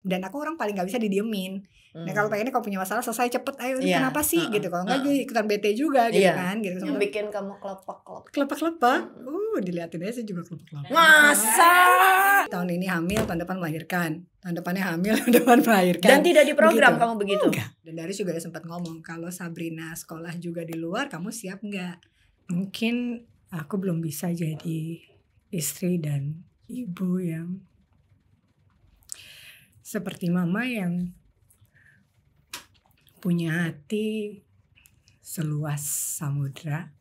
Dan aku orang paling gak bisa didiemin. Nah kalau pengennya kalau punya masalah selesai cepet, ayo ini kenapa sih gitu. Kalau enggak gue ikutan bete juga gitu kan gitu. Yang bikin kamu Kelepak-kelepak. Diliatin aja juga kelepak-kelepak. Masa? Tahun ini hamil, tahun depan melahirkan. Tahun depannya hamil, tahun depan melahirkan. Dan tidak diprogram kamu begitu? Enggak. Dan Darius juga ada sempat ngomong, kalau Sabrina sekolah juga di luar, kamu siap enggak? Mungkin aku belum bisa jadi istri dan ibu yang seperti mama yang punya hati seluas samudra.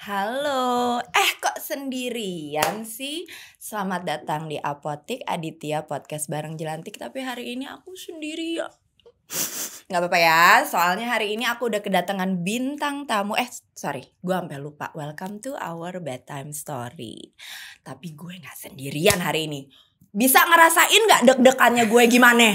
Halo, kok sendirian sih? Selamat datang di Apotik Aditya Podcast bareng Jelantik. Tapi hari ini aku sendirian. Gak apa-apa ya, soalnya hari ini aku udah kedatangan bintang tamu. Gue sampai lupa. Welcome to our bedtime story. Tapi gue gak sendirian hari ini. Bisa ngerasain gak deg-degannya gue gimana?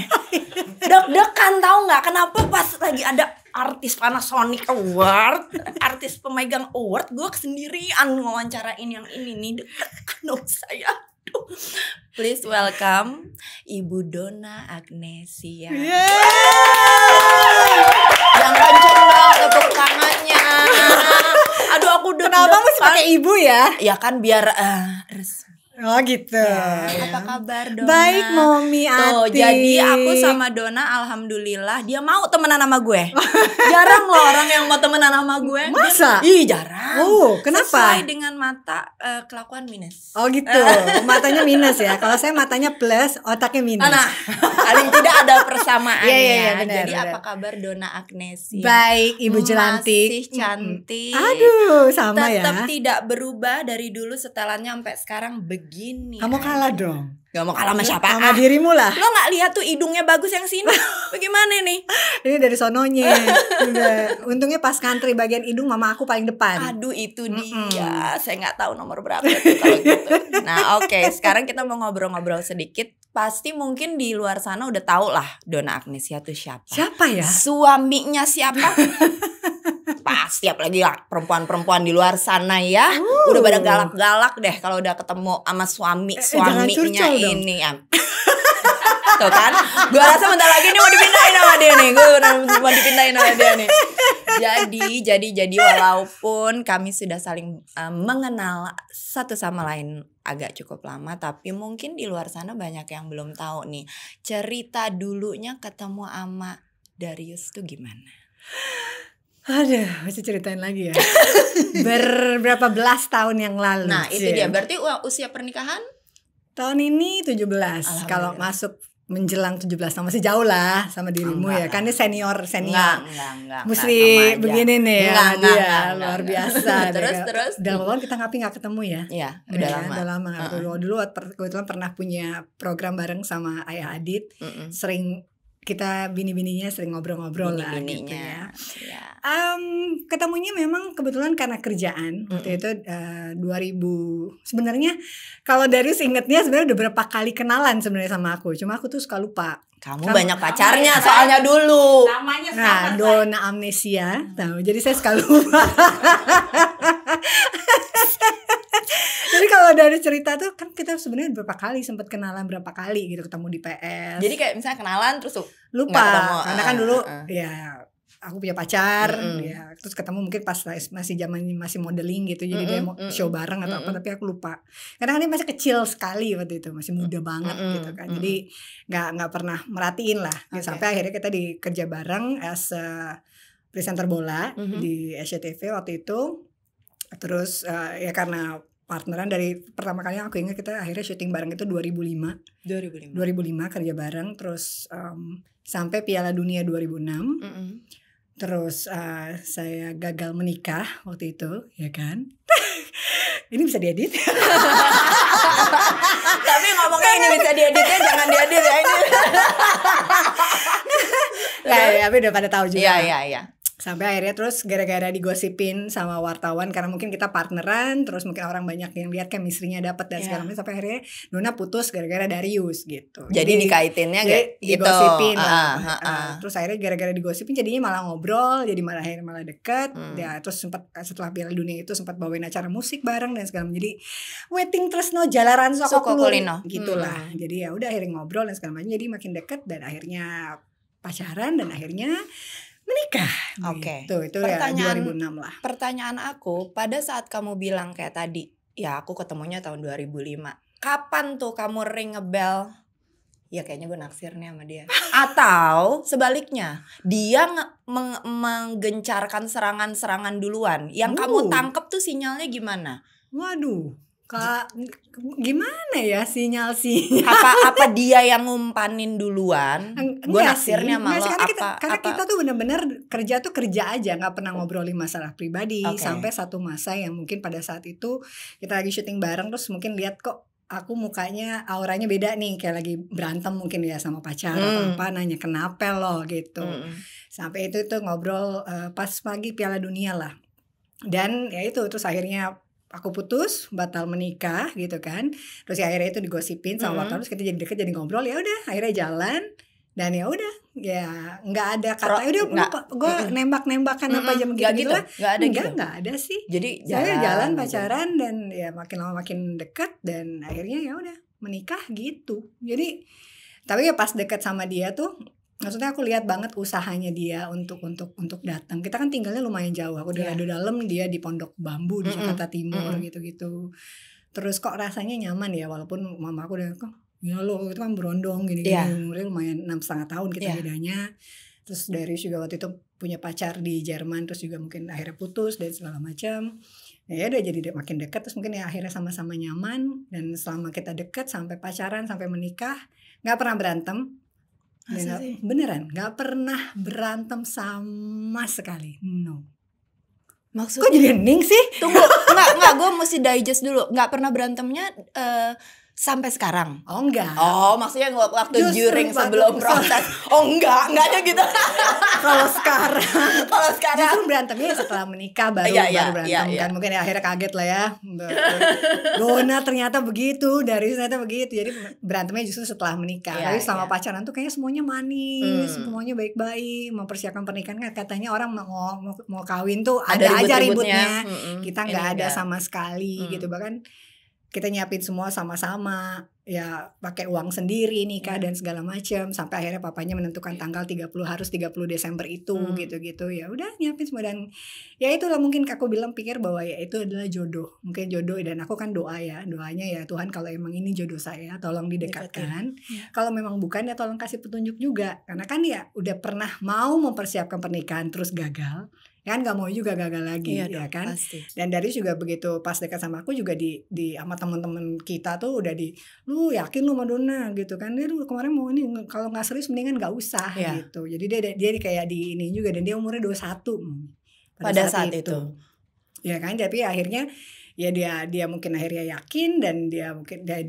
Deg-degan tau gak? Kenapa pas lagi ada artis Panasonic Award, artis pemegang award, gue sendirian wawancarain yang ini nih. Deg-degan dong saya. Please welcome Ibu Donna Agnesia. Yang kenceng dong tepuk tangannya. Aduh aku kenapa mesti pakai ibu ya? Ya kan biar resmi. Oh gitu. Apa kabar Donna? Baik Momi Ati. Jadi aku sama Donna alhamdulillah dia mau temenan sama gue. Jarang loh orang yang mau temenan sama gue. Masa? Ih jarang. Kenapa? Sesuai dengan mata kelakuan minus. Oh gitu. Matanya minus ya. Kalau saya matanya plus, otaknya minus. Nah, paling tidak ada persamaannya. Iya, benar, jadi benar. apa kabar Donna Agnesia? Baik Ibu Jelantik. Masih cantik. Aduh sama Tetap ya. tidak berubah dari dulu setelannya sampai sekarang begini. Kamu kalah dong. Gak mau kalah sama siapa? Sama dirimu lah. Lo gak lihat tuh hidungnya bagus yang sini? Bagaimana nih? Ini dari sononya. Untungnya pas country bagian hidung mama aku paling depan. Aduh itu dia. Saya gak tahu nomor berapa tuh kalau gitu. Nah oke, sekarang kita mau ngobrol-ngobrol sedikit. Pasti mungkin di luar sana udah tahu lah Donna Agnesia tuh siapa. Siapa ya? Suaminya siapa? Pasti apalagi ya, perempuan-perempuan di luar sana ya. Udah pada galak-galak deh kalau udah ketemu sama suaminya ini ya. Tuh kan, gue rasa bentar lagi nih mau dipindahin sama dia nih. Jadi walaupun kami sudah saling mengenal satu sama lain agak cukup lama, tapi mungkin di luar sana banyak yang belum tahu nih cerita dulunya ketemu sama Darius tuh gimana? Aduh, masih ceritain lagi ya. Berapa belas tahun yang lalu. Nah itu dia, berarti usia pernikahan? Tahun ini 17. Kalau masuk menjelang 17 tahun masih jauh lah sama dirimu ya. Kan dia senior. Enggak, Mesti begini nih ya dia. Luar biasa. Terus Udah lama kita nggak ketemu ya. Iya, udah lama. Dulu kebetulan pernah punya program bareng sama Ayah Adit. Sering kita bini-bininya sering ngobrol-ngobrol lah gitu ya. Ketemunya memang kebetulan karena kerjaan. Waktu itu 2000. Sebenarnya kalau Darius ingetnya sebenarnya udah berapa kali kenalan sebenarnya sama aku. Cuma aku tuh suka lupa. Kamu banyak pacarnya soalnya dulu. Nah, Donna Amnesia. Jadi saya suka lupa. Jadi kalau dari cerita tuh kan kita sebenarnya berapa kali sempat kenalan berapa kali gitu, ketemu di PS. Jadi kayak misalnya kenalan terus tuh lupa karena kan dulu ya aku punya pacar ya, terus ketemu mungkin pas masih zaman masih modeling gitu, jadi dia mau show bareng atau apa, tapi aku lupa karena kan dia masih kecil sekali waktu itu, masih muda banget gitu kan, jadi nggak pernah merhatiin lah sampai akhirnya kita kerja bareng as presenter bola di SCTV waktu itu. Terus ya karena partneran dari pertama kali aku ingat kita akhirnya syuting bareng itu 2005 kerja bareng, terus sampai Piala Dunia 2006. Terus saya gagal menikah waktu itu ya kan. Ini bisa diedit. Tapi ngomongnya ini bisa dieditnya jangan diedit ya ini. Ya tapi udah pada tahu juga. Iya. Sampai akhirnya terus gara-gara digosipin sama wartawan karena mungkin kita partneran, terus mungkin orang banyak yang lihat chemistry-nya dapat dan segala macam, sampai akhirnya Nona putus gara-gara Darius gitu. Jadi dikaitinnya kayak digosipin gitu. lah. Terus akhirnya gara-gara digosipin jadinya malah ngobrol, jadi akhirnya malah deket. Ya terus sempat setelah Piala Dunia itu sempat bawain acara musik bareng dan segala macam. Jadi waiting tresno jalaran sokokulino gitulah. Jadi ya udah akhirnya ngobrol dan segala macam, jadi makin deket dan akhirnya pacaran dan akhirnya menikah. Oke. Gitu. Itu ya 2006 lah. Pertanyaan aku, pada saat kamu bilang kayak tadi, ya aku ketemunya tahun 2005. Kapan tuh kamu ring a bell? Ya kayaknya gue naksir nih sama dia. Atau sebaliknya, dia menggencarkan serangan-serangan duluan. Yang kamu tangkep tuh sinyalnya gimana? Waduh, Kak, gimana ya sinyal? Apa dia yang ngumpanin duluan? Gue naksirnya malah karena kita tuh benar-benar kerja aja, nggak pernah ngobrolin masalah pribadi. Sampai satu masa yang mungkin pada saat itu kita lagi syuting bareng, terus mungkin lihat kok aku mukanya auranya beda nih, kayak lagi berantem mungkin ya sama pacar atau apa, nanya kenapa lo gitu. Sampai itu ngobrol pas pagi Piala Dunia lah. Dan ya itu terus akhirnya aku putus, batal menikah gitu kan. Terus ya akhirnya itu digosipin sama wartawan, terus kita jadi deket, jadi ngobrol, ya udah akhirnya jalan. Dan ya udah, ya nggak ada kata udah gue nembak-nembakan apa aja gitu lah. Nggak ada sih. Jadi saya jalan pacaran dan ya makin lama makin dekat dan akhirnya ya udah menikah gitu. Jadi tapi ya pas dekat sama dia tuh, maksudnya aku lihat banget usahanya dia untuk datang. Kita kan tinggalnya lumayan jauh. Aku di Lado Dalam, dia di Pondok Bambu di Jakarta Timur gitu-gitu. Terus kok rasanya nyaman ya, walaupun mama aku udah kok ya lo itu kan berondong gini-gini, umurnya lumayan 6,5 tahun kita bedanya. Terus Darius juga waktu itu punya pacar di Jerman, terus juga mungkin akhirnya putus dan segala macam. Ya udah jadi makin dekat, terus mungkin ya akhirnya sama-sama nyaman. Dan selama kita dekat sampai pacaran sampai menikah nggak pernah berantem. Beneran nggak pernah berantem sama sekali. No. Maksudnya kok jadi hening sih? Tunggu, enggak, gue mesti digest dulu. Nggak pernah berantemnya sampai sekarang? Oh enggak. Oh maksudnya waktu during sebelum proses. Oh enggaknya gitu. Kalau sekarang justru berantemnya setelah menikah baru berantem kan. Mungkin ya akhirnya kaget lah ya. Dona ternyata begitu, Darius ternyata begitu. Jadi berantemnya justru setelah menikah. Tapi sama pacaran tuh kayaknya semuanya manis, semuanya baik-baik. Mempersiapkan pernikahan kan katanya orang mau kawin tuh ada aja ributnya. Kita nggak ada sama sekali gitu. Bahkan kita nyiapin semua sama-sama, ya pakai uang sendiri nikah dan segala macam, sampai akhirnya papanya menentukan tanggal 30 Desember itu gitu-gitu. Ya udah nyiapin semua dan ya itulah mungkin aku bilang pikir bahwa ya itu adalah jodoh. Mungkin jodoh, dan aku kan doanya ya Tuhan kalau emang ini jodoh saya tolong didekatkan. Kalau memang bukan ya tolong kasih petunjuk juga. Karena kan ya udah pernah mau mempersiapkan pernikahan terus gagal. Kan nggak mau juga gagal lagi ya kan. Pasti. Dan Darius juga begitu pas dekat sama aku juga di sama teman-teman kita tuh udah lu yakin lu sama Dona gitu kan, dia lu kemarin mau ini, kalau nggak serius mendingan nggak usah gitu. Jadi dia kayak di ini juga, dan dia umurnya 21 pada saat itu ya kan. Tapi akhirnya ya dia mungkin akhirnya yakin, dan dia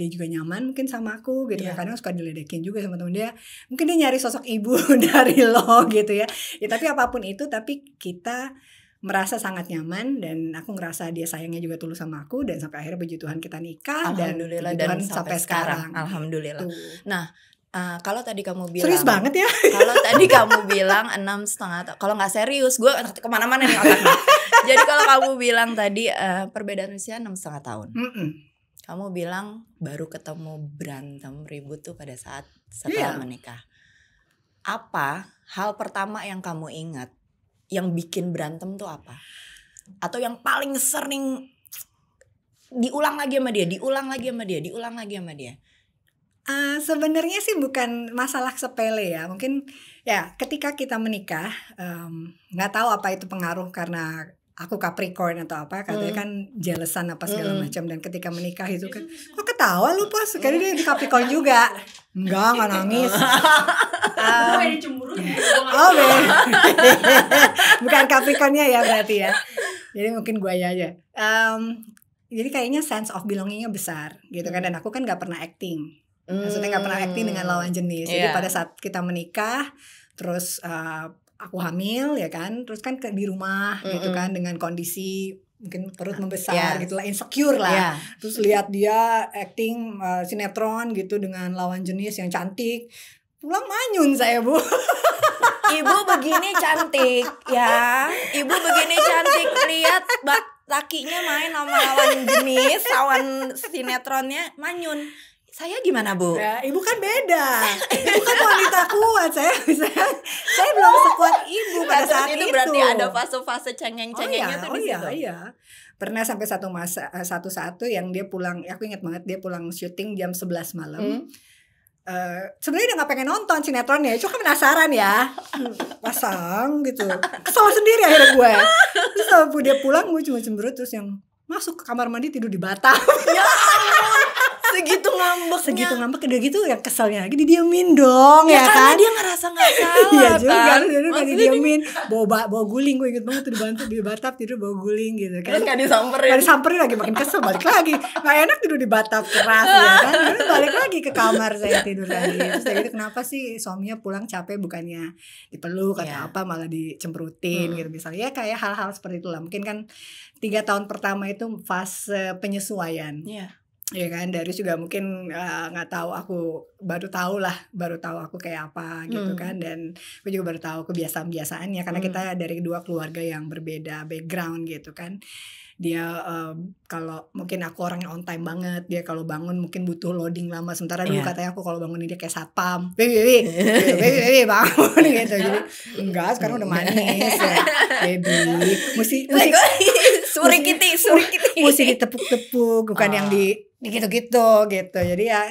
juga nyaman mungkin sama aku gitu. Kadang suka diledekin juga sama temen dia, mungkin dia nyari sosok ibu dari lo gitu ya. Tapi apapun itu, tapi kita merasa sangat nyaman, dan aku ngerasa dia sayangnya juga tulus sama aku, dan sampai akhirnya puji Tuhan kita nikah, dan sampai sekarang. Alhamdulillah. Nah, kalau tadi kamu bilang serius banget ya. Kalau tadi kamu bilang 6,5 tahun. Kalau nggak serius, gue kemana-mana nih otaknya. Jadi kalau kamu bilang tadi perbedaan usia 6,5 tahun. Kamu bilang baru ketemu berantem ribut tuh pada saat setelah menikah. Apa hal pertama yang kamu ingat yang bikin berantem tuh apa? Atau yang paling sering diulang lagi sama dia? Sebenarnya sih bukan masalah sepele ya. Mungkin ya ketika kita menikah, nggak tahu apa itu pengaruh karena aku Capricorn atau apa, katanya kan jealousan apa segala macam. Dan ketika menikah itu kan, kok ketawa lu Pos? Karena dia Capricorn juga. Enggak nangis. Bukan Capricornnya ya berarti ya. Jadi mungkin gue aja. Jadi kayaknya sense of belongingnya besar gitu kan. Dan aku kan nggak pernah acting. Maksudnya nggak pernah acting dengan lawan jenis. Jadi pada saat kita menikah, terus aku hamil ya kan, terus kan di rumah gitu kan dengan kondisi mungkin perut membesar gitu lah, insecure lah. Terus lihat dia acting sinetron gitu dengan lawan jenis yang cantik, pulang manyun saya Bu. Ibu begini cantik ya, ibu begini cantik, lihat lakinya main sama lawan jenis, lawan sinetronnya manyun. Saya gimana Bu? Ya, ibu kan beda. Ibu kan wanita kuat. Saya belum sekuat ibu pada saat itu. Berarti ada fase-fase cengeng-cengengnya tuh di situ. Iya. Pernah sampai satu saat tuh yang dia pulang, aku ingat banget dia pulang syuting jam 11 malam. Sebenarnya udah gak pengen nonton sinetronnya, cuma penasaran ya, pasang gitu, kesel sendiri akhirnya gue. Terus waktu dia pulang gue cuma cemberut, terus yang masuk ke kamar mandi tidur di batang. Ya ampun, segitu ngambeknya. Udah gitu yang keselnya lagi didiemin dong ya kan. Karena dia ngerasa gak salah. Iya juga kan, dia didiemin, bawa guling. Gue inget banget tuh di batap tidur bawa guling gitu kan. Terus gak disamperin lagi, makin kesel, balik lagi. Gak enak tidur di batap keras ya kan. Terus balik lagi ke kamar saya tidur lagi. Terus kayak gitu, kenapa sih suaminya pulang capek bukannya dipeluk atau apa, malah dicemperutin gitu misalnya. Ya kayak hal-hal seperti itulah. Mungkin kan 3 tahun pertama itu fase penyesuaian. Ya kan, Darius juga mungkin nggak tahu, aku baru tahu aku kayak apa gitu kan, dan aku juga baru tahu kebiasaan-kebiasaannya karena kita dari 2 keluarga yang berbeda background gitu kan. Dia kalau mungkin aku orangnya on time banget, dia kalau bangun mungkin butuh loading lama, sementara dulu katanya aku kalau bangun dia kayak satpam, baby bangun gitu. Jadi enggak, sekarang udah manis ya, baby mesti ditepuk-tepuk, bukan yang di gitu-gitu gitu. Jadi ya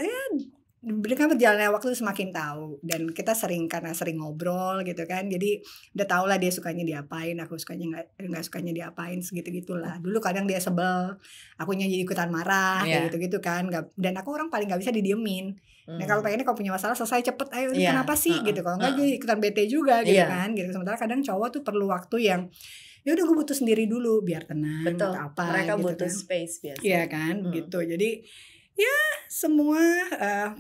dengan berjalannya waktu semakin tahu, dan kita karena sering ngobrol gitu kan, jadi udah tau lah dia sukanya diapain, aku sukanya nggak sukanya diapain, segitu-gitulah. Dulu kadang dia sebel, akunya jadi ikutan marah kayak gitu-gitu kan, dan aku orang paling nggak bisa didiemin. Nah kalau pengennya kalau punya masalah selesai cepet, ayo kenapa sih gitu, kalau nggak jadi ikutan bete juga gitu kan gitu. Sementara kadang cowok tuh perlu waktu yang ya udah gue butuh sendiri dulu biar tenang. Betul. Atau apa mereka gitu butuh kan. Space biasanya. Iya kan gitu. Jadi ya semua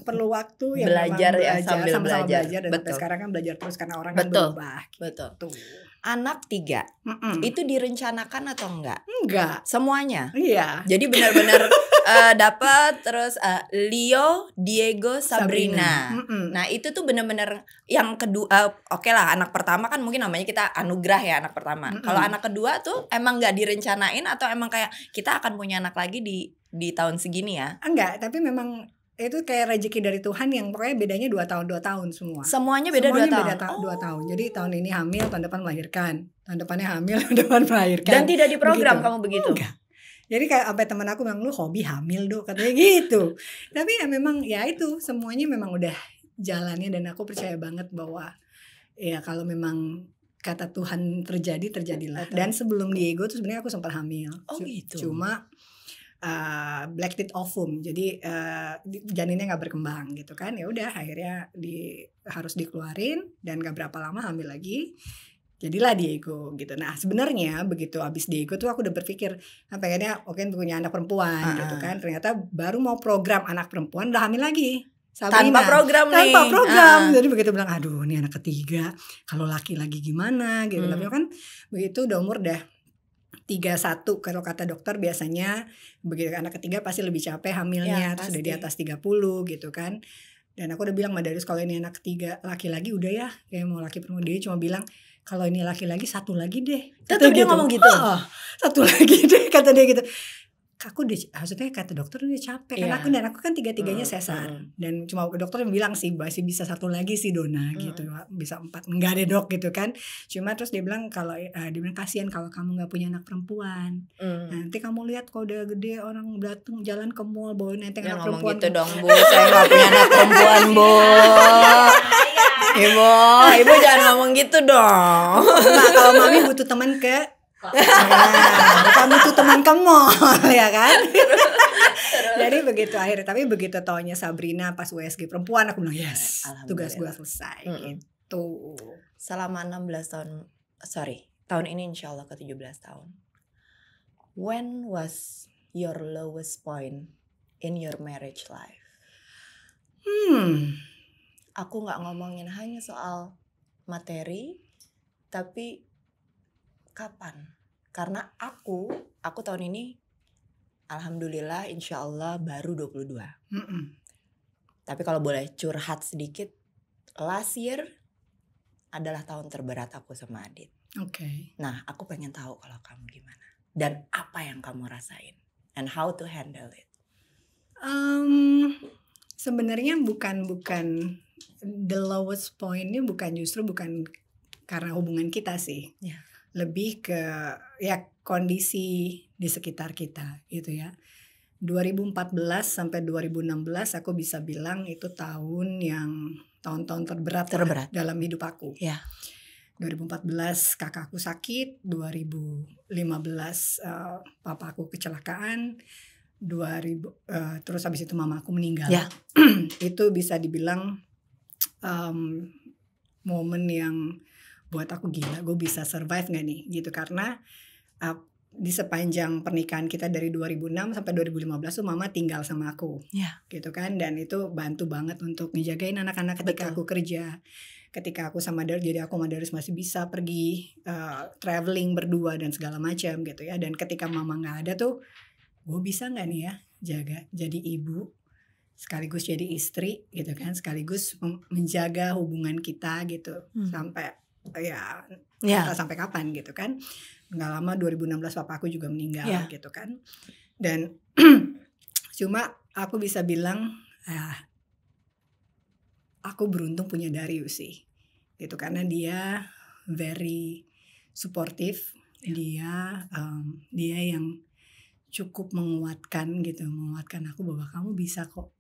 perlu waktu yang belajar sama-sama belajar. Dan Betul. sampai sekarang kan belajar terus karena orang kan berubah gitu. Betul. Anak 3 itu direncanakan atau enggak? Enggak. Semuanya? Iya. Jadi benar-benar dapat terus Leo, Diego, Sabrina. Nah itu tuh benar-benar yang kedua. Oke lah, anak pertama kan mungkin namanya kita anugerah ya, anak pertama. Kalau anak kedua tuh emang nggak direncanain atau emang kayak kita akan punya anak lagi di tahun segini ya? Enggak, tapi memang itu kayak rezeki dari Tuhan yang pokoknya bedanya 2 tahun semua. Semuanya beda 2 tahun. 2 tahun. Jadi tahun ini hamil, tahun depan melahirkan. Tahun depannya hamil, tahun depan melahirkan. Dan tidak diprogram kamu begitu? Enggak. Jadi kayak sampai teman aku bilang, lu hobi hamil Dok, katanya gitu. Tapi ya memang ya itu semuanya memang udah jalannya, dan aku percaya banget bahwa ya kalau memang kata Tuhan terjadilah. Dan sebelum Diego tuh sebenarnya aku sempat hamil. Gitu. Cuma black teeth ovum, jadi janinnya nggak berkembang gitu kan. Ya udah akhirnya harus dikeluarin, dan nggak berapa lama hamil lagi, jadilah Diego gitu. Nah sebenarnya begitu abis Diego tuh aku udah berpikir pengennya punya anak perempuan gitu kan. Ternyata baru mau program anak perempuan udah hamil lagi. Sabrina. Tanpa program. Jadi begitu bilang, aduh ini anak ketiga, kalau laki lagi gimana gitu. Tapi kan begitu udah umur 31, kalau kata dokter biasanya begitu anak ketiga pasti lebih capek hamilnya, terus udah di atas 30 gitu kan. Dan aku udah bilang sama Darius, kalau ini anak ketiga laki-lagi udah ya, kayak mau laki perempuan. Dia cuma bilang kalau ini laki-lagi 1 lagi deh. Tetap dia ngomong gitu. 1 lagi deh kata dia gitu. Aku maksudnya kata dokter udah capek kan aku kan 3-3-nya sesar, dan cuma dokter yang bilang sih masih bisa 1 lagi sih Dona gitu, bisa 4 enggak deh Dok gitu kan. Cuma terus dia bilang kalau dia bilang kasihan kalau kamu nggak punya anak perempuan, nanti kamu lihat kalau udah gede orang datang jalan ke mall bawa nenteng anak perempuan. Gitu dong Bu, saya nggak punya anak perempuan Bu. Ibu jangan ngomong gitu dong. Nah, kalau mami butuh teman bukan butuh teman ke mall ya kan. Jadi begitu akhirnya, tapi begitu taunya Sabrina pas USG perempuan, aku bilang yes, tugas gue selesai gitu. Selama 16 tahun, tahun ini insya Allah ke 17 tahun. When was your lowest point in your marriage life? Aku gak ngomongin hanya soal materi, Tapi kapan? Karena aku tahun ini alhamdulillah insya Allah baru 22. Tapi kalau boleh curhat sedikit, last year adalah tahun terberat aku sama Adit. Oke. Nah, aku pengen tahu kalau kamu gimana dan apa yang kamu rasain and how to handle it. Sebenarnya bukan the lowest point-nya bukan karena hubungan kita sih. Yeah. Lebih ke ya kondisi di sekitar kita gitu ya. 2014 sampai 2016 aku bisa bilang itu tahun-tahun terberat dalam hidup aku. Yeah. 2014 kakakku sakit, 2015 papa aku kecelakaan, terus habis itu mama aku meninggal. Yeah. Itu bisa dibilang momen yang buat aku gila, gue bisa survive gak nih gitu, karena di sepanjang pernikahan kita dari 2006 sampai 2015 tuh mama tinggal sama aku. Yeah. Gitu kan, dan itu bantu banget untuk ngejagain anak-anak ketika aku kerja. Ketika aku sama Darius, jadi aku sama Darius masih bisa pergi traveling berdua dan segala macam gitu ya. Dan ketika mama nggak ada tuh, gue bisa nggak nih ya jaga, jadi ibu sekaligus jadi istri gitu kan, sekaligus menjaga hubungan kita gitu sampai entah sampai kapan gitu kan. Nggak lama 2016 papa aku juga meninggal gitu kan. Dan cuma aku bisa bilang aku beruntung punya Darius sih gitu, karena dia very supportive. Dia yang cukup menguatkan aku bahwa kamu bisa kok,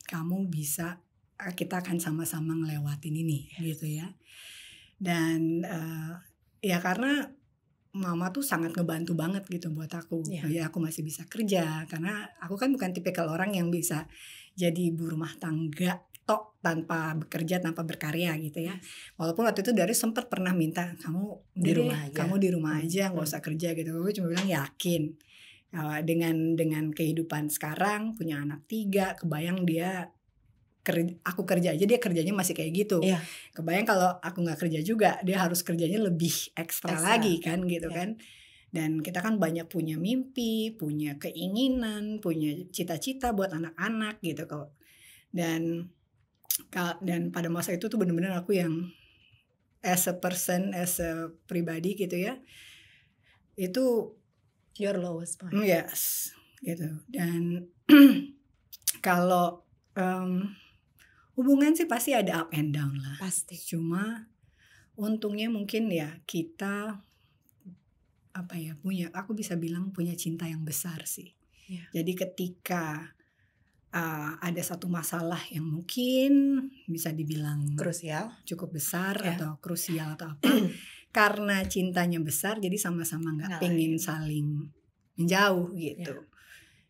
kamu bisa, kita akan sama-sama ngelewatin ini gitu ya. Dan ya karena mama tuh sangat ngebantu banget gitu buat aku. Ya aku masih bisa kerja, karena aku kan bukan tipikal orang yang bisa jadi ibu rumah tangga tanpa bekerja, tanpa berkarya gitu ya. Walaupun waktu itu Darius sempat pernah minta, kamu di rumah aja, nggak usah kerja gitu. Gue cuma bilang yakin dengan kehidupan sekarang, punya anak 3, kebayang aku kerja aja, dia kerjanya masih kayak gitu. Kebayang kalau aku nggak kerja juga, dia harus kerjanya lebih ekstra lagi kan gitu kan. Dan kita kan banyak punya mimpi, punya keinginan, punya cita-cita buat anak-anak gitu kok. Dan pada masa itu tuh bener-bener aku yang as a person, as a pribadi gitu ya, itu your lowest point. Yes gitu. Dan kalau hubungan sih pasti ada up and down lah. Pasti. Cuma untungnya mungkin ya kita aku bisa bilang punya cinta yang besar sih. Jadi ketika ada satu masalah yang mungkin bisa dibilang krusial, cukup besar atau krusial atau apa, karena cintanya besar jadi sama-sama nggak pengen saling menjauh gitu.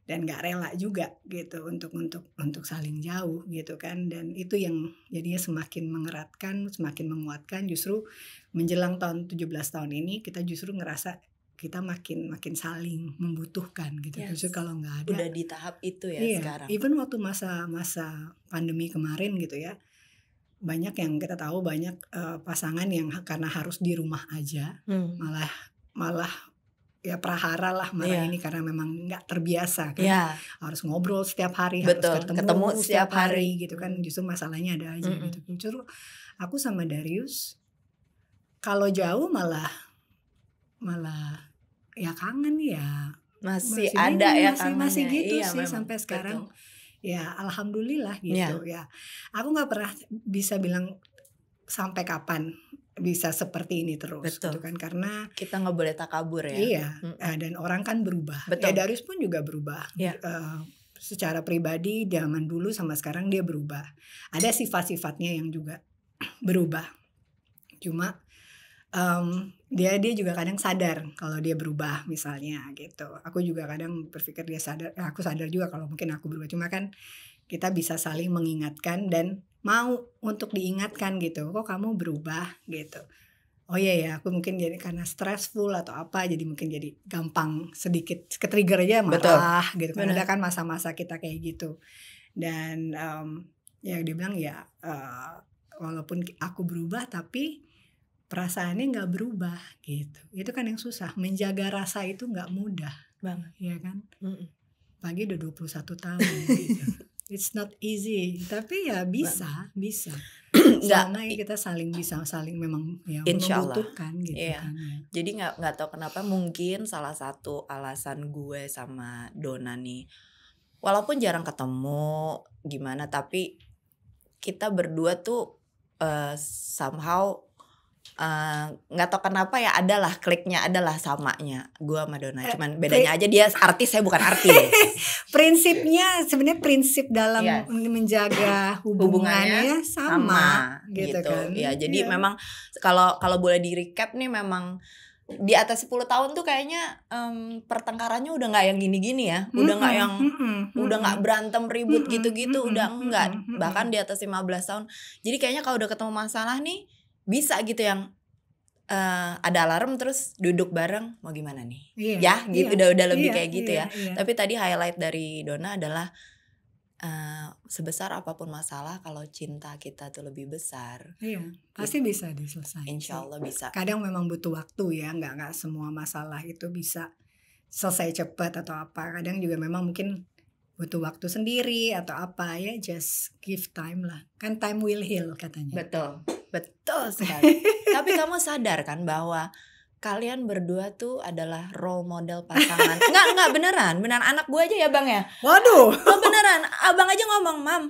Dan nggak rela juga gitu untuk saling jauh gitu kan. Dan itu yang jadinya semakin mengeratkan, semakin menguatkan. Justru menjelang tahun 17 tahun ini kita justru ngerasa kita makin saling membutuhkan gitu. Justru kalau nggak ada, udah di tahap itu sekarang. Even waktu masa pandemi kemarin gitu ya, banyak yang kita tahu, banyak pasangan yang karena harus di rumah aja, malah ya prahara lah ini karena memang nggak terbiasa kan, harus ngobrol setiap hari, harus ketemu setiap hari gitu kan. Justru masalahnya ada aja gitu. Justru aku sama Darius kalau jauh malah ya kangen ya, masih ada ya kangennya. Masih gitu sih memang, sampai sekarang. Ya alhamdulillah gitu ya. Aku nggak pernah bisa bilang sampai kapan bisa seperti ini terus gitu kan, karena kita nggak boleh takabur ya. Iya. Dan orang kan berubah. Ya Darius pun juga berubah. Secara pribadi zaman dulu sama sekarang dia berubah. Ada sifat-sifatnya yang juga berubah. Cuma dia juga kadang sadar kalau dia berubah misalnya gitu. Aku juga kadang berpikir dia sadar, aku sadar juga kalau mungkin aku berubah. Cuma kan kita bisa saling mengingatkan dan mau untuk diingatkan gitu. Kok kamu berubah gitu. Oh iya aku mungkin jadi karena stressful atau apa, jadi mungkin jadi gampang sedikit ke-trigger aja marah gitu. Karena ada kan masa-masa kita kayak gitu. Dan ya dia bilang walaupun aku berubah tapi perasaannya nggak berubah gitu. Itu kan yang susah, menjaga rasa itu nggak mudah banget, ya kan. Pagi udah 21 tahun gitu. It's not easy, tapi ya bisa. Selama kita saling memang ya membutuhkan gitu kan. Ya. Jadi nggak tahu kenapa, mungkin salah satu alasan gue sama Donna nih, walaupun jarang ketemu gimana, tapi kita berdua tuh somehow nggak tahu kenapa ya, adalah kliknya, adalah samanya gue sama Donna. Cuman bedanya aja dia artis, saya bukan artis. Prinsipnya sebenarnya prinsip dalam menjaga hubungannya sama gitu kan. Ya, jadi memang kalau boleh di recap nih, memang di atas 10 tahun tuh kayaknya pertengkarannya udah nggak yang gini-gini ya, udah nggak yang udah nggak berantem ribut gitu-gitu, udah enggak. Bahkan di atas 15 tahun. Jadi kayaknya kalau udah ketemu masalah nih, bisa gitu yang ada alarm terus duduk bareng, mau gimana nih, gitu. Udah lebih kayak gitu ya. Tapi tadi highlight dari Donna adalah sebesar apapun masalah, kalau cinta kita tuh lebih besar, pasti bisa diselesaikan. Insya Allah bisa. Kadang memang butuh waktu ya, nggak semua masalah itu bisa selesai cepat atau apa. Kadang juga memang mungkin butuh waktu sendiri atau apa ya, just give time lah. Kan time will heal katanya. Betul sekali. Tapi kamu sadar kan bahwa kalian berdua tuh adalah role model pasangan. Enggak beneran anak gue aja ya Bang ya. Waduh. Beneran, Abang aja ngomong, Mam,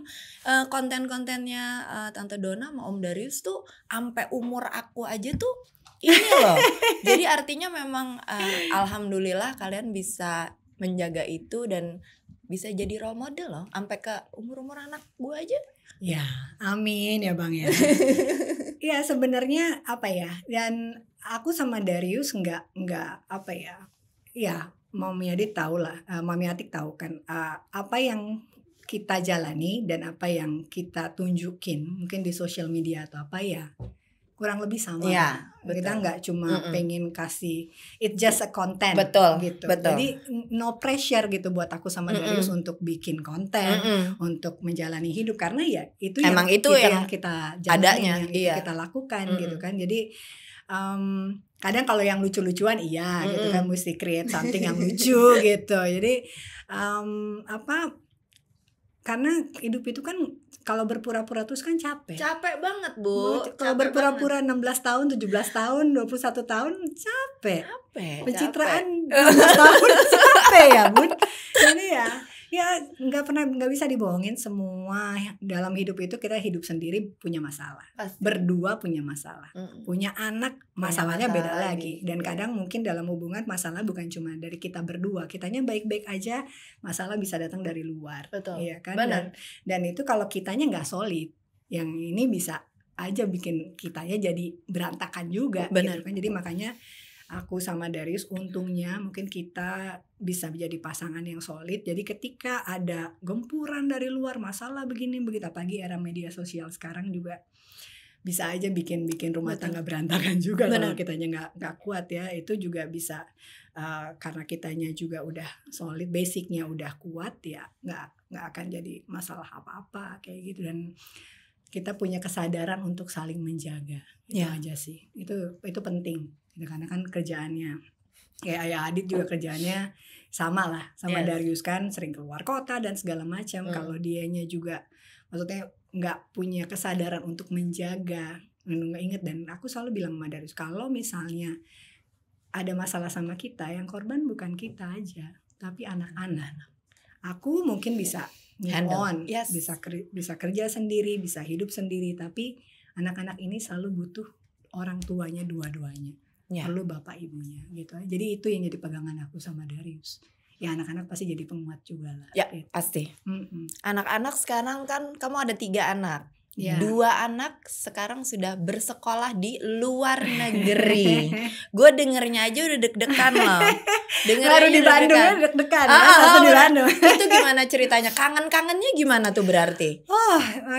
konten-kontennya Tante Donna sama Om Darius tuh sampai umur aku aja tuh ini loh. Jadi artinya memang alhamdulillah kalian bisa menjaga itu dan bisa jadi role model loh sampai ke umur anak gue aja. Ya, amin ya Bang ya. Ya sebenarnya apa ya, dan aku sama Darius nggak apa ya. Ya, Mami Adik tahu lah, Mami Atik tahu kan apa yang kita jalani dan apa yang kita tunjukin mungkin di sosial media atau apa ya. Kurang lebih sama. Ya, kita nggak cuma pengen kasih it just a content gitu. Betul. Jadi no pressure gitu buat aku sama Darius untuk bikin konten, untuk menjalani hidup, karena ya itu emang yang itu yang kita jalani, yang kita lakukan gitu kan. Jadi kadang kalau yang lucu-lucuan gitu kan, mesti create something yang lucu gitu. Jadi karena hidup itu kan kalau berpura-pura terus kan capek banget Bu. Kalau berpura-pura 16 tahun, 17 tahun, 21 tahun capek. Pencitraan 16 tahun capek ya Bun. Jadi ya nggak bisa dibohongin, semua dalam hidup itu kita hidup sendiri punya masalah. Pasti. Berdua punya masalah. Punya anak masalahnya beda lagi. Dan kadang mungkin dalam hubungan masalah bukan cuma dari kita berdua. Kitanya baik-baik aja, masalah bisa datang dari luar. Betul. Iya kan? Dan itu kalau kitanya nggak solid, yang ini bisa aja bikin kitanya jadi berantakan juga. Benar. Gitu kan? Jadi makanya aku sama Darius untungnya mungkin kita bisa menjadi pasangan yang solid. Jadi ketika ada gempuran dari luar, masalah begini begitu, apalagi era media sosial sekarang juga bisa aja bikin rumah tangga berantakan juga. Kalau kitanya nggak kuat ya, itu juga bisa karena kitanya juga udah solid, basicnya udah kuat ya, nggak akan jadi masalah apa-apa kayak gitu. Dan kita punya kesadaran untuk saling menjaga, itu aja sih. Itu penting. Karena kan kerjaannya kayak Ayah Adit juga kerjaannya sama lah sama Darius kan, sering keluar kota dan segala macam. Kalau dianya juga maksudnya nggak punya kesadaran untuk menjaga, nggak inget. Dan aku selalu bilang sama Darius, kalau misalnya ada masalah sama kita, yang korban bukan kita aja tapi anak-anak. Aku mungkin bisa move on, bisa kerja sendiri, bisa hidup sendiri, tapi anak-anak ini selalu butuh orang tuanya dua-duanya. Perlu bapak ibunya gitu. Jadi itu yang jadi pegangan aku sama Darius. Ya anak-anak pasti jadi penguat juga lah. Ya gitu. Pasti. Anak-anak sekarang kan kamu ada 3 anak. 2 anak sekarang sudah bersekolah di luar negeri. Gue dengernya aja udah deg-degan loh. Baru di Bandung ya deg-degan. Di Bandung. Itu gimana ceritanya? Kangen-kangennya gimana tuh berarti?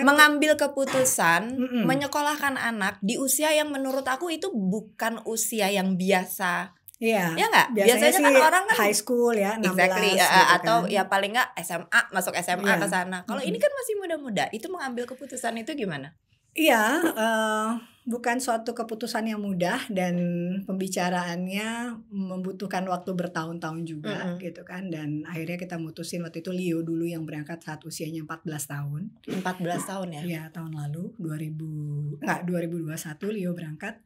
Mengambil keputusan menyekolahkan anak di usia yang menurut aku itu bukan usia yang biasa. Iya. Ya nggak? Biasanya kan orang kan high school ya, 16 gitu atau kan. Ya paling nggak SMA, masuk SMA ke sana. Kalau ini kan masih muda-muda. Itu mengambil keputusan itu gimana? Iya, bukan suatu keputusan yang mudah dan pembicaraannya membutuhkan waktu bertahun-tahun juga gitu kan, dan akhirnya kita mutusin waktu itu Leo dulu yang berangkat saat usianya 14 tahun. 14 tahun ya? Iya, tahun lalu 2021 Leo berangkat.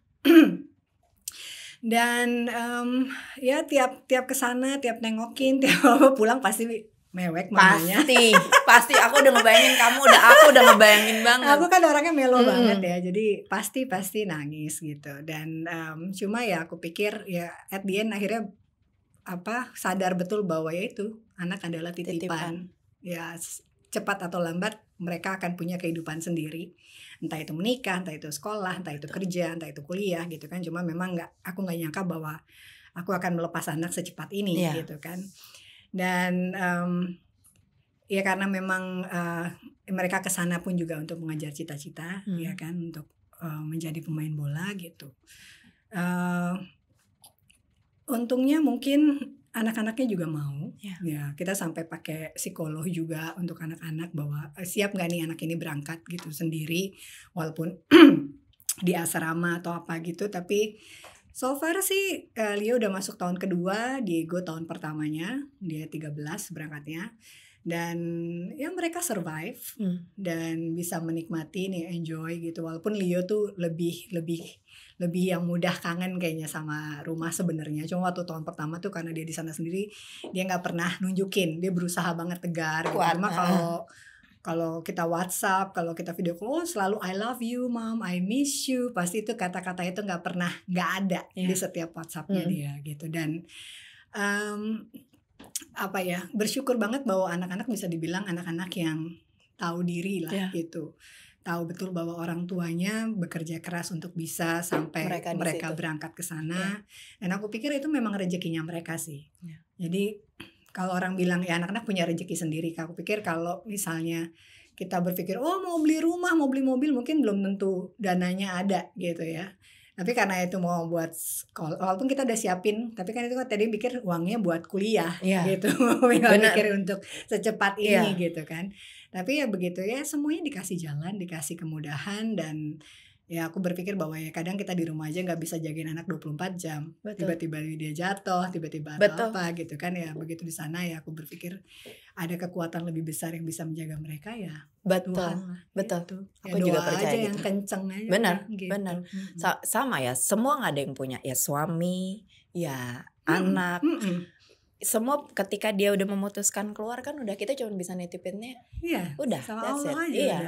Dan ya tiap kesana, tiap nengokin, tiap pulang pasti mewek mamanya. Pasti aku udah ngebayangin aku udah ngebayangin banget. Aku kan orangnya melo banget ya, jadi pasti nangis gitu. Dan cuma ya aku pikir ya at the end akhirnya sadar betul bahwa ya itu anak adalah titipan. Ya cepat atau lambat mereka akan punya kehidupan sendiri, entah itu menikah, entah itu sekolah, entah itu kerja, entah itu kuliah gitu kan. Cuma memang aku nggak nyangka bahwa aku akan melepas anak secepat ini gitu kan. Dan ya karena memang mereka kesana pun juga untuk mengejar cita-cita, ya kan, untuk menjadi pemain bola gitu. Untungnya mungkin anak-anaknya juga mau, ya kita sampai pakai psikolog juga untuk anak-anak bahwa siap nggak nih anak ini berangkat gitu sendiri, walaupun di asrama atau apa gitu. Tapi so far sih Leo udah masuk tahun kedua, Diego tahun pertamanya, dia 13 berangkatnya. Dan ya mereka survive dan bisa menikmati nih, enjoy gitu. Walaupun Leo tuh lebih yang mudah kangen kayaknya sama rumah sebenarnya. Cuma waktu tahun pertama tuh karena dia di sana sendiri, dia nggak pernah nunjukin, dia berusaha banget tegar gitu. Cuma kalau kita WhatsApp, kalau kita video call, selalu I love you mom, I miss you, pasti itu kata-kata itu nggak ada di setiap WhatsAppnya dia gitu. Dan bersyukur banget bahwa anak-anak bisa dibilang anak-anak yang tahu diri lah gitu, tahu betul bahwa orang tuanya bekerja keras untuk bisa sampai mereka berangkat ke sana. Dan aku pikir itu memang rezekinya mereka sih. Jadi kalau orang bilang ya anak-anak punya rezeki sendiri, aku pikir kalau misalnya kita berpikir mau beli rumah, mau beli mobil, mungkin belum tentu dananya ada gitu ya. Tapi karena itu mau buat sekolah, walaupun kita udah siapin, tapi kan itu kan tadi pikir uangnya buat kuliah gitu, nggak mikir untuk secepat ini gitu kan. Tapi ya begitu ya, semuanya dikasih jalan, dikasih kemudahan. Dan ya aku berpikir bahwa ya kadang kita di rumah aja nggak bisa jagain anak 24 jam. Tiba-tiba dia jatuh, tiba-tiba atau apa gitu kan. Ya begitu di sana ya aku berpikir ada kekuatan lebih besar yang bisa menjaga mereka ya. Tuhan lah. Gitu. Aku juga percaya aja gitu. yang kenceng aja. Benar, gitu. benar. Sama ya, semua nggak ada yang punya ya suami, ya anak. Semua ketika dia udah memutuskan keluar kan udah kita cuma bisa nitipinnya. Udah, sama Allah aja. Iya,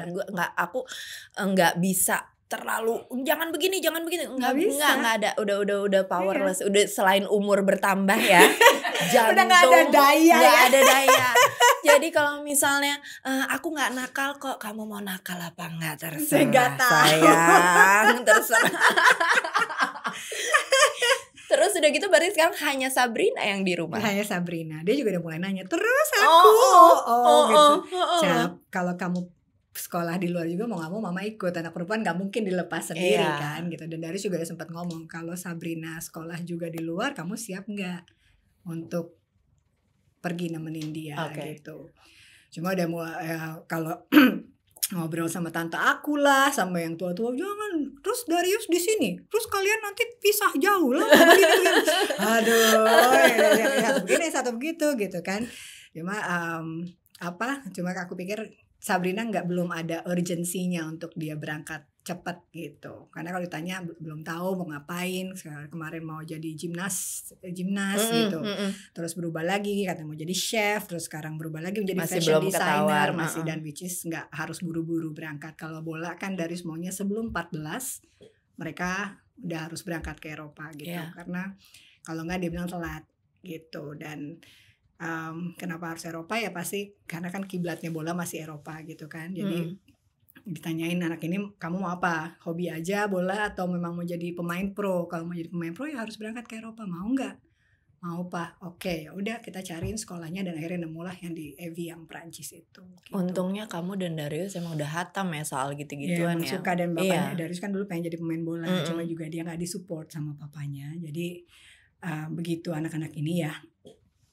aku nggak bisa terlalu jangan begini nggak ada, udah powerless. Udah selain umur bertambah ya, jantung udah nggak ada daya. Jadi kalau misalnya aku nggak nakal kok, kamu mau nakal apa nggak terserah sayang, terserah. Terus udah gitu berarti sekarang hanya Sabrina yang di rumah. Hanya Sabrina, dia juga udah mulai nanya terus aku gitu. Cap, kalau kamu sekolah di luar juga mau nggak mau mama ikut, anak perempuan nggak mungkin dilepas sendiri kan gitu. Dan Darius juga sempat ngomong kalau Sabrina sekolah juga di luar, kamu siap nggak untuk pergi nemenin dia gitu. Cuma udah mau kalau ngobrol sama tante aku lah, sama yang tua-tua, jangan terus Darius di sini, terus kalian nanti pisah jauh lah. Aduh, satu begini satu begitu gitu kan. Cuma cuma aku pikir Sabrina belum ada urgensinya untuk dia berangkat cepat gitu. Karena kalau ditanya belum tahu mau ngapain. Kemarin mau jadi gimnas gitu. Terus berubah lagi katanya mau jadi chef, terus sekarang berubah lagi menjadi fashion designer, masih dan which is nggak harus buru-buru berangkat. Kalau bola kan dari semuanya sebelum 14 mereka udah harus berangkat ke Eropa gitu. Karena kalau nggak dia bilang telat gitu. Dan kenapa harus Eropa ya pasti karena kan kiblatnya bola masih Eropa gitu kan. Jadi ditanyain anak ini kamu mau apa, hobi aja bola atau memang mau jadi pemain pro. Kalau mau jadi pemain pro ya harus berangkat ke Eropa. Mau nggak? Mau Pak. Oke, ya udah kita cariin sekolahnya dan akhirnya nemulah yang di Evian Prancis itu gitu. Untungnya kamu dan Darius emang udah hatam ya soal gitu-gituan ya. Suka dan bapaknya Darius kan dulu pengen jadi pemain bola, cuma juga dia nggak disupport sama papanya. Jadi begitu anak-anak ini ya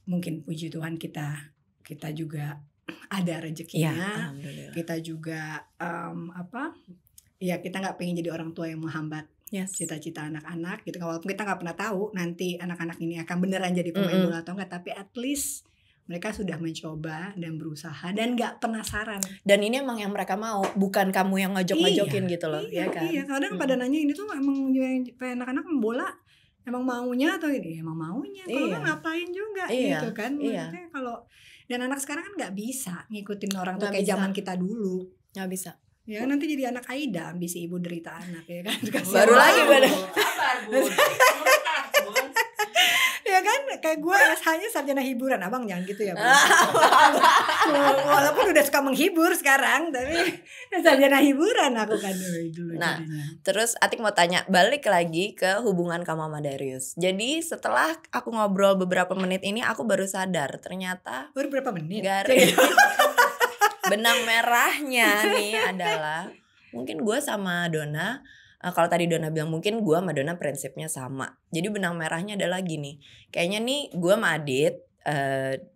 mungkin puji Tuhan kita juga ada rezekinya, kita juga ya kita nggak pengen jadi orang tua yang menghambat cita-cita anak-anak gitu. Walaupun kita nggak pernah tahu nanti anak-anak ini akan beneran jadi pemain bola atau enggak, tapi at least mereka sudah mencoba dan berusaha dan nggak penasaran. Dan ini emang yang mereka mau, bukan kamu yang ngajok-ngajokin gitu loh, ya kan? Iya, kadang pada nanya ini tuh emang anak-anak bola emang maunya atau ini emang maunya, kalau ngapain juga gitu kan? Maksudnya kalau dan anak sekarang kan nggak bisa ngikutin orang tua kayak zaman kita dulu, nggak bisa. Ya nanti jadi anak Aida, ambisi ibu derita anak ya kan. Baru lagi ya kan, kayak gue hanya sarjana hiburan, abang jangan gitu ya bang. Walaupun udah suka menghibur sekarang, tapi sarjana hiburan aku kan dulu. Nah, terus Atik mau tanya balik lagi ke hubungan kamu sama Darius. Jadi setelah aku ngobrol beberapa menit ini, aku baru sadar ternyata baru berapa menit? Benang merahnya nih adalah mungkin gue sama Donna, kalau tadi Donna bilang mungkin gue sama Donna prinsipnya sama. Jadi benang merahnya adalah gini, kayaknya nih gue sama Adit,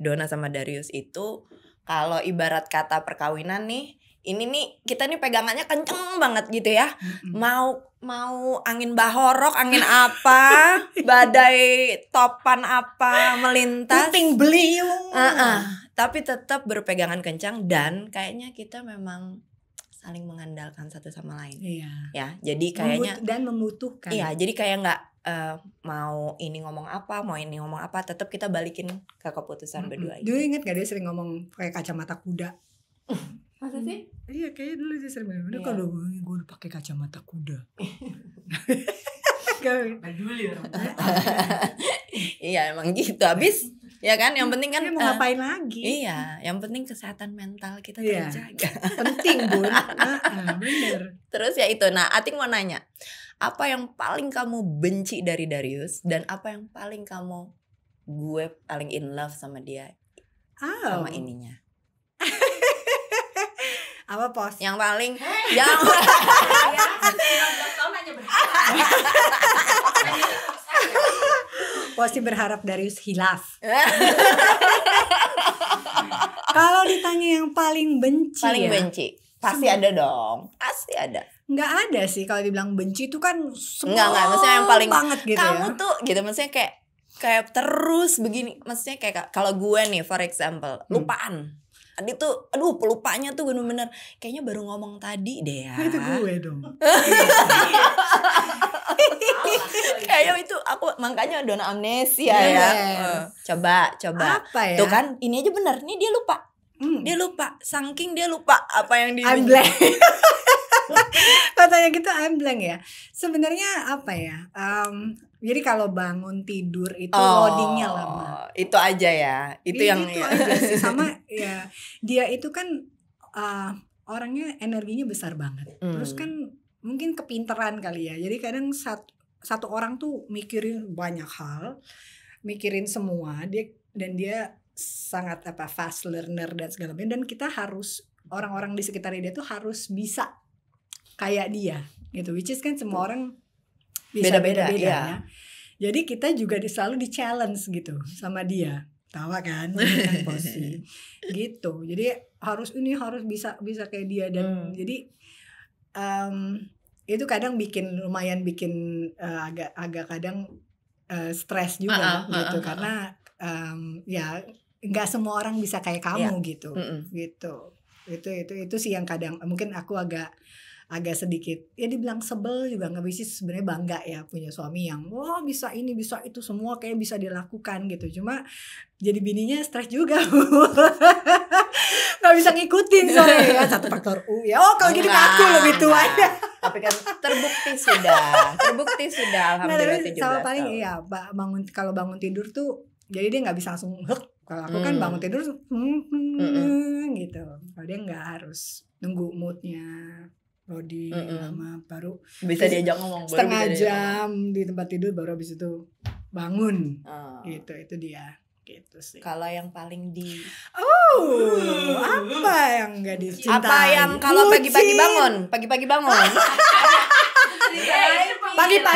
Donna sama Darius itu kalau ibarat kata perkawinan nih, ini nih kita nih pegangannya kenceng banget gitu ya. Mau angin bahorok, angin apa, badai topan apa melintas, puting beliung. Tapi tetap berpegangan kencang dan kayaknya kita memang saling mengandalkan satu sama lain. Iya. Ya, jadi kayaknya dan membutuhkan. Iya, jadi kayak nggak mau ini ngomong apa, mau ini ngomong apa, tetap kita balikin ke keputusan berdua. Dulu inget gak dia sering ngomong pakai kacamata kuda? Masa sih? Iya, kayaknya dulu dia sering ngomong, kalau gue udah pakai kacamata kuda. Iya, emang gitu. Habis ya kan, yang penting kan mau ngapain lagi? Iya, yang penting kesehatan mental kita terjaga. Penting, Bun. Bener. Terus ya itu. Nah, Atik mau nanya, apa yang paling kamu benci dari Darius dan apa yang paling gue paling in love sama dia? Sama ininya. Apa pos? Yang paling yang pasti berharap Darius hilaf. Kalau ditanya yang paling benci, benci pasti ada dong, pasti ada. Nggak ada sih kalau dibilang benci itu kan nggak maksudnya yang paling banget gitu kamu tuh gitu, maksudnya kayak terus begini, maksudnya kayak kalau gue nih for example lupaan. Tadi tuh, aduh pelupanya tuh bener-bener kayaknya baru ngomong tadi deh ya. Itu gue dong. Kayaknya itu aku makanya Donna amnesia ya. Coba. Apa ya? Tuh kan, ini aja bener. Nih dia lupa. Dia lupa. Saking dia lupa apa yang I'm blank. Katanya gitu I'm blank ya. Sebenarnya apa ya? Jadi kalau bangun tidur itu loadingnya lama. Itu aja ya. Itu yang aja sih. Sama ya. Dia itu kan orangnya energinya besar banget. Terus kan mungkin kepinteran kali ya. Jadi kadang satu orang tuh mikirin banyak hal, mikirin semua. Dia sangat fast learner dan segala macam. Dan kita harus orang-orang di sekitarnya dia tuh harus bisa kayak dia gitu. Which is kan semua orang bisa beda-beda ya. Jadi kita juga selalu di challenge gitu sama dia. Tawa kan posisi gitu. Jadi harus bisa kayak dia dan jadi itu kadang lumayan bikin agak kadang stres juga gitu karena ya nggak semua orang bisa kayak kamu gitu. Itu sih yang kadang mungkin aku agak sedikit ya dibilang sebel juga nggak bisa, sebenarnya bangga ya punya suami yang bisa ini bisa itu semua kayak bisa dilakukan gitu. Cuma jadi bininya stres juga. Nggak bisa ngikutin soalnya ya, satu faktor ya kalau gini aku lebih tua ya. Tapi kan terbukti sudah alhamdulillah itu juga. Sama paling iya kalau bangun tidur tuh jadi dia nggak bisa langsung kalau aku kan bangun tidur gitu. Kalau dia nggak harus nunggu moodnya loading lama baru bisa diajak ngomong setengah jam di tempat tidur baru habis itu bangun gitu. Itu dia gitu sih. Kalau yang paling apa yang nggak dicintai? Apa yang kalau pagi-pagi bangun pagi-pagi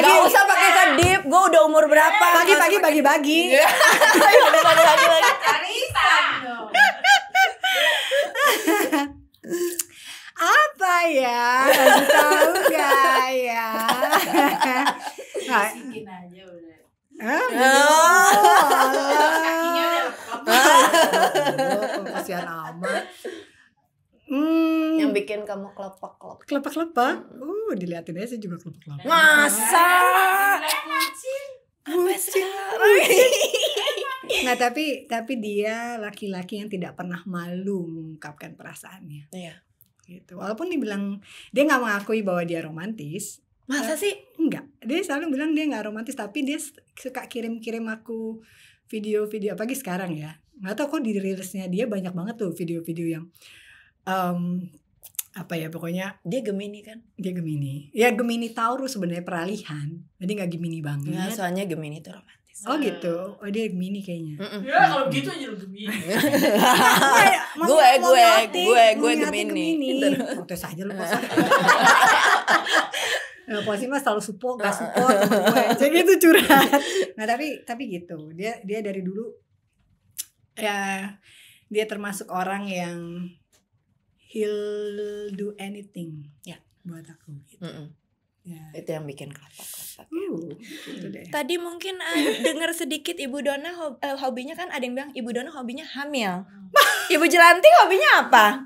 nggak usah pakai kedip, gue udah umur berapa? Pagi-pagi bagi-bagi. Apa ya? Kasih tahu gak ya? Nah, Masukin aja udah. kakinya udah kasihan amat. Yang bikin kamu kelopak-kelopak. Kelopak-kelopak. Diliatin aja juga kelopak-kelopak. Masa? Bucin. Nah, tapi dia laki-laki yang tidak pernah malu mengungkapkan perasaannya. Iya. Gitu. Walaupun dia nggak mengakui bahwa dia romantis. Masa sih? Enggak. Dia selalu bilang dia nggak romantis, tapi dia suka kirim aku video-video, apalagi sekarang ya. Nggak tahu kok di rilisnya dia banyak banget tuh video-video yang apa ya, pokoknya Dia Gemini kan? dia Gemini. Ya Gemini Taurus sebenarnya peralihan. Jadi nggak Gemini banget. Nggak, soalnya Gemini itu romantis. Oh gitu. Oh dia Gemini kayaknya. Ya kalau gitu aja lu Gemini. Gue Gemini. Protes aja lu Pos. Posisi mah selalu support, gak support sama gue. Jadi itu curhat. Nah tapi gitu. Dia dari dulu ya dia termasuk orang yang he'll do anything ya buat aku gitu. Ya. Itu yang bikin kelopak-kelopak. Gitu deh. Tadi mungkin dengar sedikit Ibu Dona hobinya kan, ada yang bilang Ibu Dona hobinya hamil. Ibu Jelanti hobinya apa?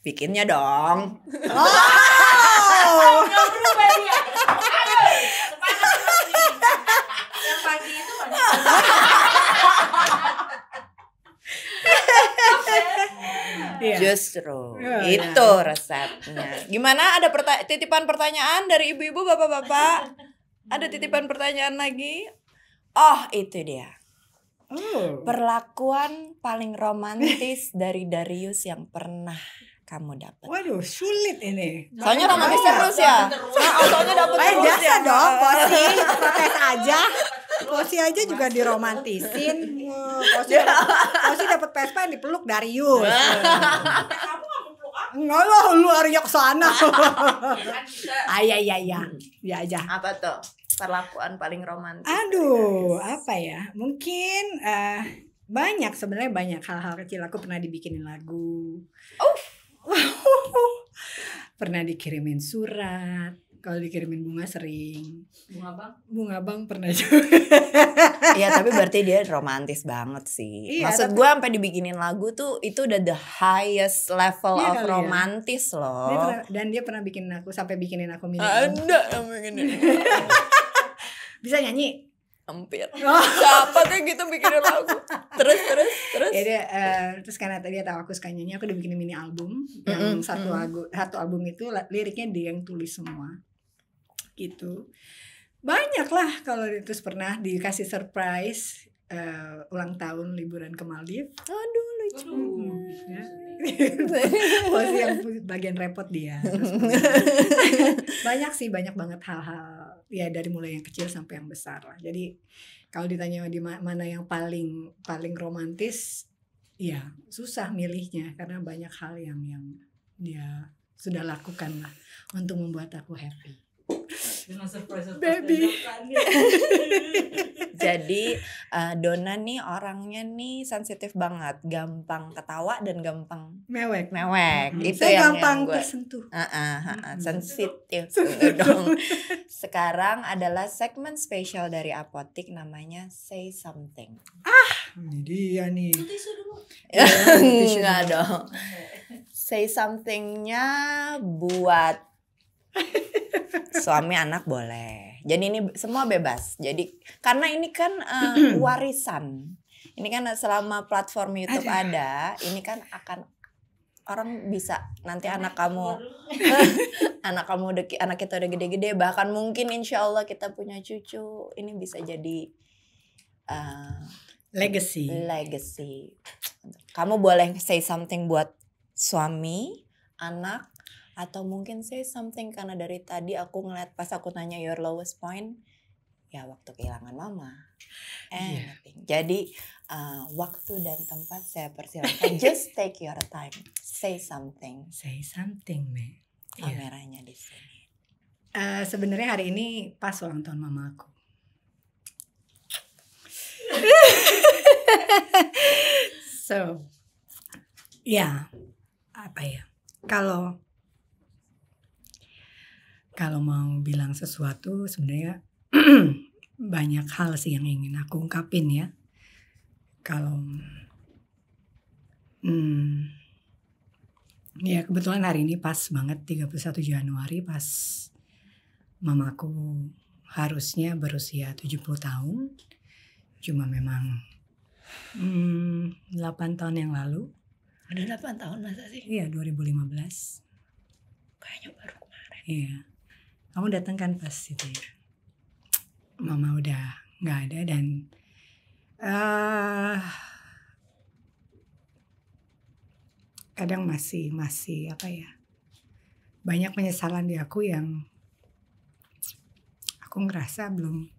Bikinnya dong. Nggak berubah dia. Ayo, sepakat lagi. Yang pagi itu Iya. Justru Iya. itu resepnya. Gimana, ada titipan pertanyaan dari ibu-ibu, bapak-bapak? Ada titipan pertanyaan lagi? Oh, itu dia. Perlakuan paling romantis dari Darius yang pernah kamu dapat. Waduh, sulit ini. Soalnya romantis terus ya. Soalnya dapat terus Biasa ya. dong, protes aja. Posi aja juga diromantisin. Posi dapat Vespa yang dipeluk Darius. kamu nggak mau peluk aku Enggak lah, lu Arya kesana. kan bisa. Ya aja. Apa tuh? Perlakuan paling romantis. Aduh, apa ya? Mungkin banyak, sebenarnya banyak hal-hal kecil. Aku pernah dibikinin lagu. Pernah dikirimin surat. Kalau dikirimin bunga sering. Bunga bang pernah juga. Iya, tapi berarti dia romantis banget sih. Iya, Maksud gue sampai dibikinin lagu tuh itu udah the highest level Iya of kali ya. romantis loh. Dan dia pernah bikin aku, sampai bikinin aku mini album. Ada yang begini. Bisa nyanyi? Hampir. Siapa kayak gitu bikinin lagu? Terus. Ya dia, terus karena tadi dia tahu aku suka nyanyi, aku udah bikin mini album yang satu album itu liriknya dia yang tulis semua gitu. Banyak lah. Kalau terus pernah dikasih surprise ulang tahun liburan ke Maldives. Aduh, lucu. Ya. Posisi yang bagian repot dia. Terus banyak sih, banyak banget hal-hal ya, dari mulai yang kecil sampai yang besar lah. Jadi kalau ditanya di mana yang paling romantis, ya susah milihnya karena banyak hal yang dia sudah lakukan lah untuk membuat aku happy. Baby. Jadi Dona nih orangnya nih sensitif banget, gampang ketawa dan gampang Mewek. Itu Saya yang gampang gue tersentuh. sensitif dong. Sekarang adalah segmen spesial dari Apotik, namanya Say Something. Ini dia nih. Enggak dong. Say something-nya buat suami, anak boleh. Jadi ini semua bebas. Jadi karena ini kan warisan. Ini kan selama platform YouTube ada, ini kan akan orang bisa nanti anak kita udah gede-gede, bahkan mungkin insya Allah kita punya cucu, ini bisa jadi legacy. Kamu boleh say something buat suami, anak, atau mungkin say something karena dari tadi aku ngeliat pas aku tanya your lowest point, ya waktu kehilangan mama. Jadi waktu dan tempat saya persilakan. Just take your time. Say something. Say something, Me. Kameranya di sini. Sebenarnya hari ini pas ulang tahun mama aku. So, ya apa ya? Kalau Kalau mau bilang sesuatu sebenarnya banyak hal sih yang ingin aku ungkapin ya. Kalau ya kebetulan hari ini pas banget 31 Januari pas mamaku harusnya berusia 70 tahun. Cuma memang 8 tahun yang lalu. Udah 8 tahun masa sih? Iya, 2015. Kayaknya baru kemarin. Iya. Kamu datang kan pas itu ya. Mama udah gak ada dan kadang masih apa ya, banyak penyesalan di aku yang aku ngerasa belum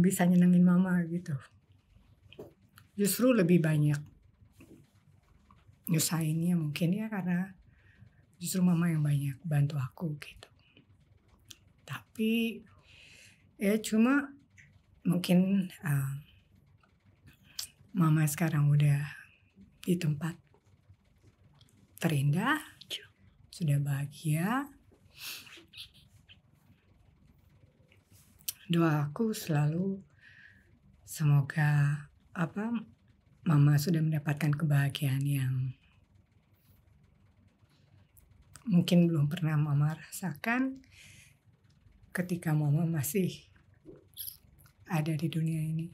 bisa nyenengin mama gitu. Justru lebih banyak nyusahinnya mungkin ya, karena justru mama yang banyak bantu aku gitu. Tapi ya cuma mungkin mama sekarang udah di tempat terindah, sudah bahagia. Doa aku selalu semoga mama sudah mendapatkan kebahagiaan yang mungkin belum pernah mama rasakan ketika mama masih ada di dunia ini.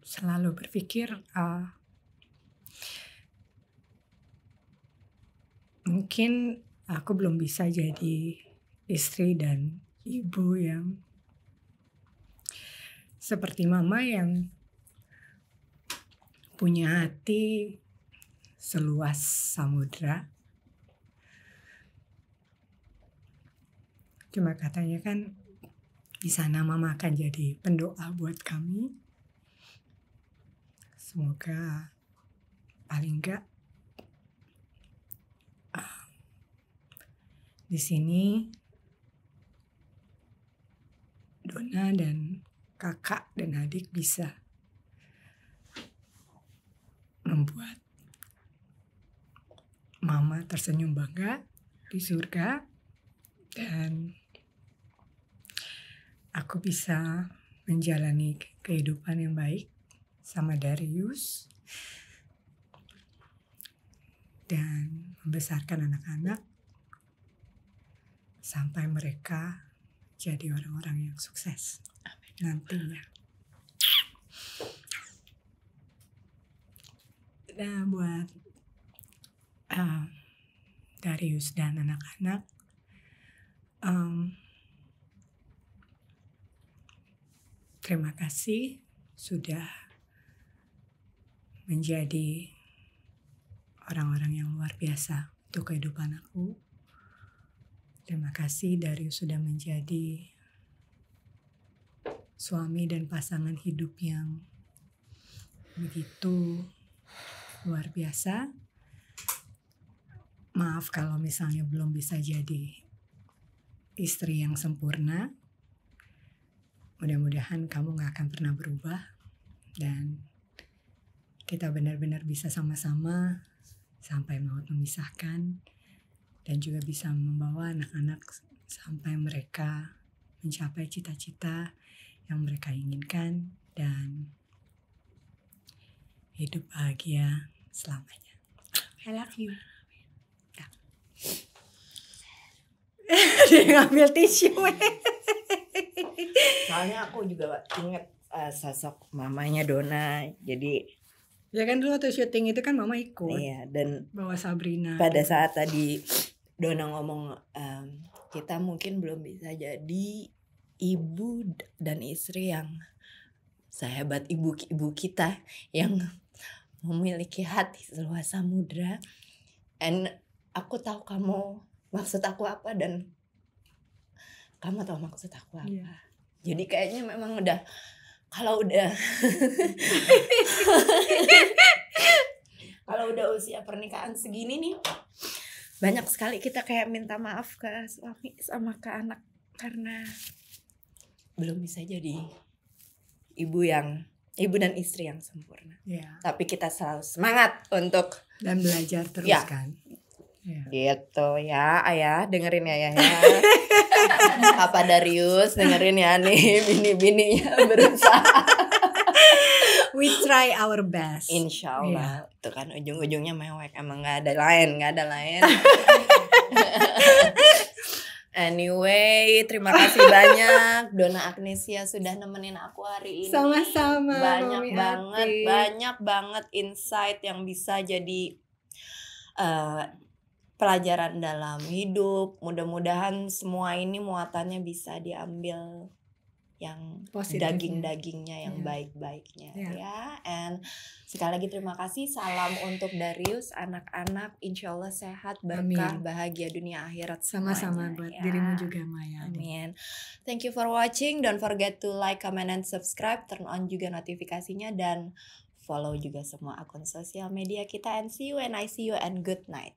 Selalu berpikir mungkin aku belum bisa jadi istri dan ibu yang seperti mama, yang punya hati seluas samudra. Cuma katanya kan di sana mama akan jadi pendoa buat kami. Semoga paling enggak di sini Dona dan kakak dan adik bisa membuat mama tersenyum bangga di surga, dan aku bisa menjalani kehidupan yang baik sama Darius dan membesarkan anak-anak sampai mereka jadi orang-orang yang sukses nantinya. Nah, buat Darius dan anak-anak, terima kasih sudah menjadi orang-orang yang luar biasa untuk kehidupan aku. Terima kasih Darius sudah menjadi suami dan pasangan hidup yang begitu luar biasa. Maaf kalau misalnya belum bisa jadi istri yang sempurna. Mudah-mudahan kamu gak akan pernah berubah dan kita benar-benar bisa sama-sama sampai maut memisahkan, dan juga bisa membawa anak-anak sampai mereka mencapai cita-cita yang mereka inginkan dan hidup bahagia selamanya. I love you. Ya. Dia ngambil tisu. Soalnya aku juga inget sosok mamanya Dona. Jadi ya kan dulu waktu syuting itu kan mama ikut. Iya, dan bawa Sabrina. Pada saat tadi Dona ngomong kita mungkin belum bisa jadi ibu dan istri yang sehebat ibu-ibu kita yang memiliki hati seluas samudra. And aku tahu kamu maksud aku apa dan kamu tahu maksud aku apa. Yeah. Jadi kayaknya memang udah kalau udah usia pernikahan segini nih, banyak sekali kita kayak minta maaf ke suami sama ke anak karena belum bisa jadi ibu dan istri yang sempurna. Ya. Tapi kita selalu semangat untuk dan belajar terus Ya. kan. Ya. gitu ya, Ayah dengerin ya, Ayah ya. Papa Darius dengerin ya nih, bini-bininya berusaha. We try our best. Insya Iya. Allah. Itu kan ujung-ujungnya mewek, emang nggak ada lain. Anyway, terima kasih banyak Donna Agnesia sudah nemenin aku hari ini. Sama-sama, Mami Banyak banget insight yang bisa jadi pelajaran dalam hidup. Mudah-mudahan semua ini muatannya bisa diambil yang Positifnya. daging-dagingnya, yang Ya. baik-baiknya Ya. ya. And sekali lagi terima kasih. Salam untuk Darius, anak-anak. Insya Allah sehat, berkah, Amin. bahagia dunia akhirat Sama-sama semuanya, buat ya. dirimu juga, Maya. Amin. Thank you for watching. Don't forget to like, comment, and subscribe. Turn on juga notifikasinya dan follow juga semua akun sosial media kita. And see you and I see you and good night.